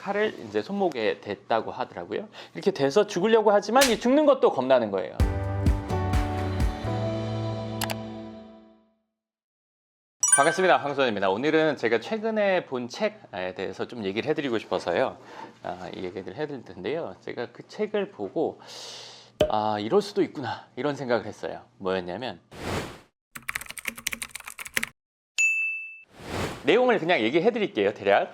칼을 이제 손목에 댔다고 하더라고요. 이렇게 대서 죽으려고 하지만 이 죽는 것도 겁나는 거예요. 반갑습니다. 황선입니다. 오늘은 제가 최근에 본 책에 대해서 좀 얘기를 해드리고 싶어서요. 이 얘기를 해드릴 텐데요. 제가 그 책을 보고 이럴 수도 있구나 이런 생각을 했어요. 뭐였냐면 내용을 그냥 얘기해 드릴게요. 대략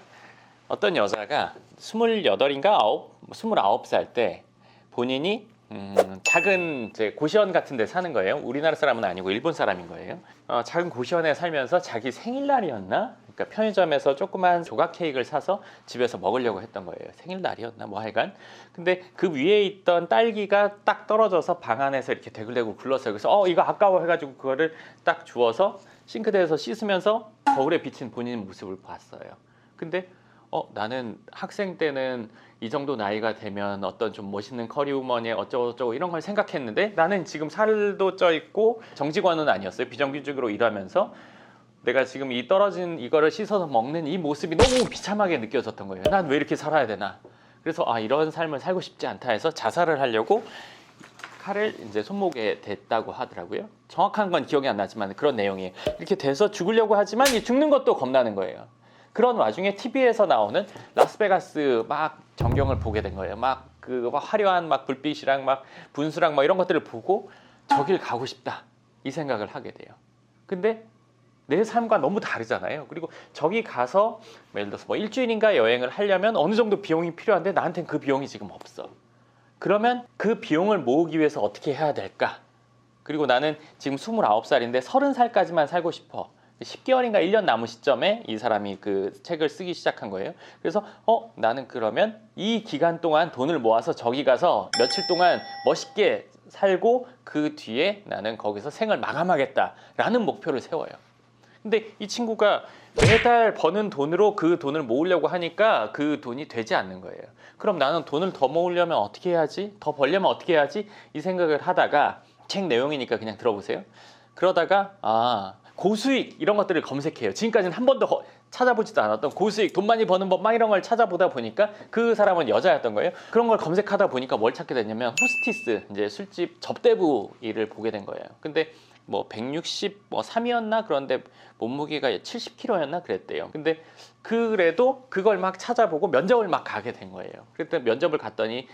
어떤 여자가 28인가 29살 때 본인이 작은 이제 고시원 같은 데 사는 거예요. 우리나라 사람은 아니고 일본 사람인 거예요. 작은 고시원에 살면서 자기 생일날이었나? 그러니까 편의점에서 조그만 조각 케이크를 사서 집에서 먹으려고 했던 거예요. 생일날이었나? 뭐 하여간. 근데 그 위에 있던 딸기가 딱 떨어져서 방 안에서 이렇게 대굴대굴 굴렀어요. 그래서 이거 아까워 해가지고 그거를 딱 주워서 싱크대에서 씻으면서 거울에 비친 본인 모습을 봤어요. 근데 나는 학생 때는 이 정도 나이가 되면 어떤 좀 멋있는 커리우먼의 어쩌고저쩌고 이런 걸 생각했는데 나는 지금 살도 쪄 있고 정직원은 아니었어요. 비정규직으로 일하면서 내가 지금 이 떨어진 이거를 씻어서 먹는 이 모습이 너무 비참하게 느껴졌던 거예요. 난 왜 이렇게 살아야 되나? 그래서 이런 삶을 살고 싶지 않다 해서 자살을 하려고 칼을 이제 손목에 댔다고 하더라고요. 정확한 건 기억이 안 나지만 그런 내용이에요. 이렇게 대서 죽으려고 하지만 이 죽는 것도 겁나는 거예요. 그런 와중에 TV에서 나오는 라스베가스 막 전경을 보게 된 거예요. 막 그 화려한 막 불빛이랑 막 분수랑 막 이런 것들을 보고 저길 가고 싶다 이 생각을 하게 돼요. 근데 내 삶과 너무 다르잖아요. 그리고 저기 가서 예를 들어서 뭐 일주일인가 여행을 하려면 어느 정도 비용이 필요한데 나한테는 그 비용이 지금 없어. 그러면 그 비용을 모으기 위해서 어떻게 해야 될까? 그리고 나는 지금 29살인데 30살까지만 살고 싶어. 10개월인가 1년 남은 시점에 이 사람이 그 책을 쓰기 시작한 거예요. 그래서 나는 그러면 이 기간 동안 돈을 모아서 저기 가서 며칠 동안 멋있게 살고 그 뒤에 나는 거기서 생을 마감하겠다라는 목표를 세워요. 근데 이 친구가 매달 버는 돈으로 그 돈을 모으려고 하니까 그 돈이 되지 않는 거예요. 그럼 나는 돈을 더 모으려면 어떻게 해야지? 더 벌려면 어떻게 해야지? 이 생각을 하다가 책 내용이니까 그냥 들어보세요. 그러다가 고수익 이런 것들을 검색해요. 지금까지는 한 번도 찾아보지도 않았던 고수익, 돈 많이 버는 법 막 이런 걸 찾아보다 보니까 그 사람은 여자였던 거예요. 그런 걸 검색하다 보니까 뭘 찾게 됐냐면 호스티스, 이제 술집 접대부 일을 보게 된 거예요. 근데 뭐 163이었나 그런데 몸무게가 70kg였나 그랬대요. 근데 그래도 그걸 막 찾아보고 면접을 막 가게 된 거예요. 그때 면접을 갔더니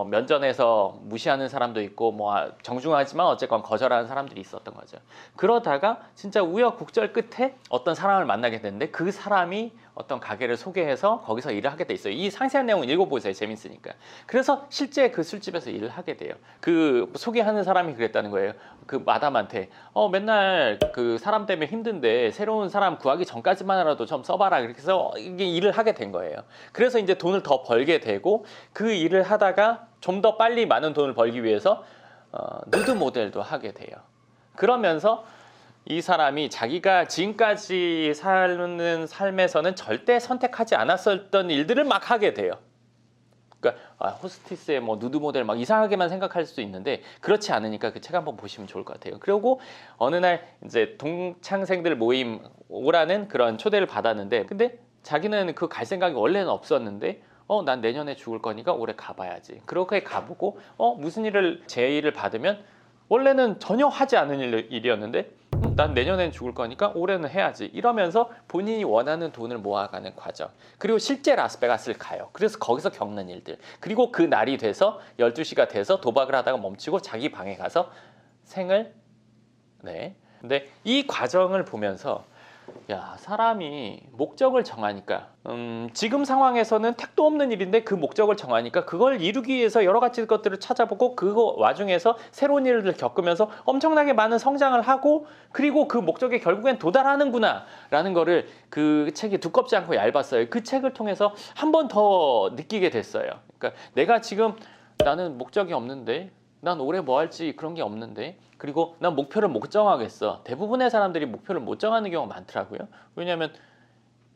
면전에서 무시하는 사람도 있고 정중하지만 어쨌건 거절하는 사람들이 있었던 거죠. 그러다가 진짜 우여곡절 끝에 어떤 사람을 만나게 됐는데 그 사람이 어떤 가게를 소개해서 거기서 일을 하게 돼 있어요. 이 상세한 내용은 읽어보세요. 재밌으니까. 그래서 실제 그 술집에서 일을 하게 돼요. 그 소개하는 사람이 그랬다는 거예요. 그 마담한테 맨날 그 사람 때문에 힘든데 새로운 사람 구하기 전까지만이라도 좀 써봐라. 그렇게 해서 이게 일을 하게 된 거예요. 그래서 이제 돈을 더 벌게 되고 그 일을 하다가 좀 더 빨리 많은 돈을 벌기 위해서 누드 모델도 하게 돼요. 그러면서 이 사람이 자기가 지금까지 사는 삶에서는 절대 선택하지 않았었던 일들을 막 하게 돼요. 그러니까 호스티스의 뭐 누드 모델 막 이상하게만 생각할 수도 있는데 그렇지 않으니까 그 책 한번 보시면 좋을 것 같아요. 그리고 어느 날 이제 동창생들 모임 오라는 그런 초대를 받았는데 근데 자기는 그 갈 생각이 원래는 없었는데 난 내년에 죽을 거니까 올해 가봐야지. 그렇게 가보고 무슨 일을 제의를 받으면 원래는 전혀 하지 않은 일이었는데 난 내년엔 죽을 거니까 올해는 해야지 이러면서 본인이 원하는 돈을 모아가는 과정. 그리고 실제 라스베가스를 가요. 그래서 거기서 겪는 일들. 그리고 그 날이 돼서 12시가 돼서 도박을 하다가 멈추고 자기 방에 가서 생을 근데 이 과정을 보면서 사람이 목적을 정하니까 지금 상황에서는 택도 없는 일인데 그 목적을 정하니까 그걸 이루기 위해서 여러 가지 것들을 찾아보고 그 와중에서 새로운 일을 겪으면서 엄청나게 많은 성장을 하고 그리고 그 목적에 결국엔 도달하는구나 라는 거를 그 책이 두껍지 않고 얇았어요. 그 책을 통해서 한 번 더 느끼게 됐어요. 그러니까 내가 지금 나는 목적이 없는데 난 올해 뭐 할지 그런 게 없는데 그리고 난 목표를 못 정하겠어. 대부분의 사람들이 목표를 못 정하는 경우가 많더라고요. 왜냐하면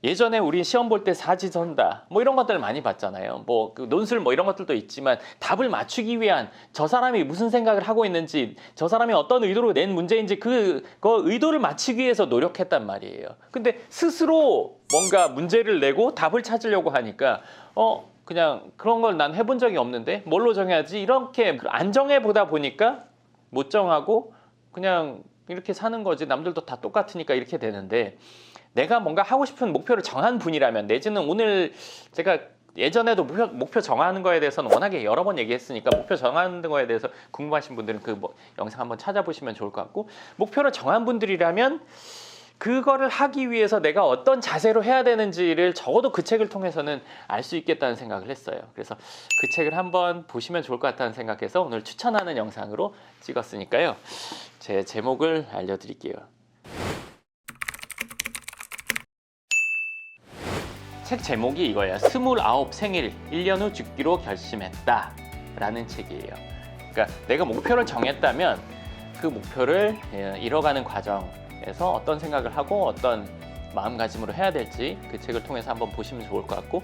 예전에 우리 시험 볼 때 사지선다 뭐 이런 것들을 많이 봤잖아요. 그 논술 뭐 이런 것들도 있지만 답을 맞추기 위한 저 사람이 무슨 생각을 하고 있는지 저 사람이 어떤 의도로 낸 문제인지 그 의도를 맞추기 위해서 노력했단 말이에요. 근데 스스로 뭔가 문제를 내고 답을 찾으려고 하니까 그냥 그런 걸 난 해본 적이 없는데 뭘로 정해야지 이렇게 안 정해보다 보니까 못 정하고 그냥 이렇게 사는 거지. 남들도 다 똑같으니까 이렇게 되는데, 내가 뭔가 하고 싶은 목표를 정한 분이라면, 내지는 오늘 제가 예전에도 목표 정하는 거에 대해서는 워낙에 여러 번 얘기했으니까 목표 정하는 거에 대해서 궁금하신 분들은 그 영상 한번 찾아보시면 좋을 것 같고, 목표를 정한 분들이라면 그거를 하기 위해서 내가 어떤 자세로 해야 되는지를 적어도 그 책을 통해서는 알 수 있겠다는 생각을 했어요. 그래서 그 책을 한번 보시면 좋을 것 같다는 생각해서 오늘 추천하는 영상으로 찍었으니까요. 제 제목을 알려드릴게요. 책 제목이 이거예요. 29 생일 1년 후 죽기로 결심했다 라는 책이에요. 그러니까 내가 목표를 정했다면 그 목표를 이뤄가는 과정에서 어떤 생각을 하고 어떤 마음가짐으로 해야 될지 그 책을 통해서 한번 보시면 좋을 것 같고,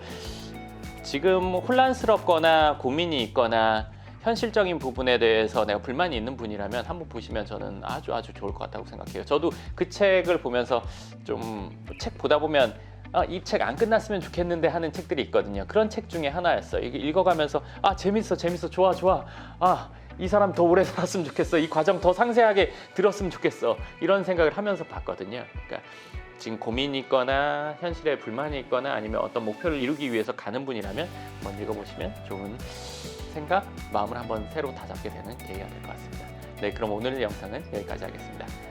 지금 혼란스럽거나 고민이 있거나 현실적인 부분에 대해서 내가 불만이 있는 분이라면 한번 보시면 저는 아주 좋을 것 같다고 생각해요. 저도 그 책을 보면서 좀 책 보다 보면 이 책 안 끝났으면 좋겠는데 하는 책들이 있거든요. 그런 책 중에 하나였어요. 이게 읽어가면서 재밌어 좋아 이 사람 더 오래 살았으면 좋겠어, 이 과정 더 상세하게 들었으면 좋겠어, 이런 생각을 하면서 봤거든요. 그러니까 지금 고민이 있거나 현실에 불만이 있거나 아니면 어떤 목표를 이루기 위해서 가는 분이라면 한번 읽어보시면 좋은 생각, 마음을 한번 새로 다잡게 되는 계기가 될 것 같습니다. 네, 그럼 오늘 영상은 여기까지 하겠습니다.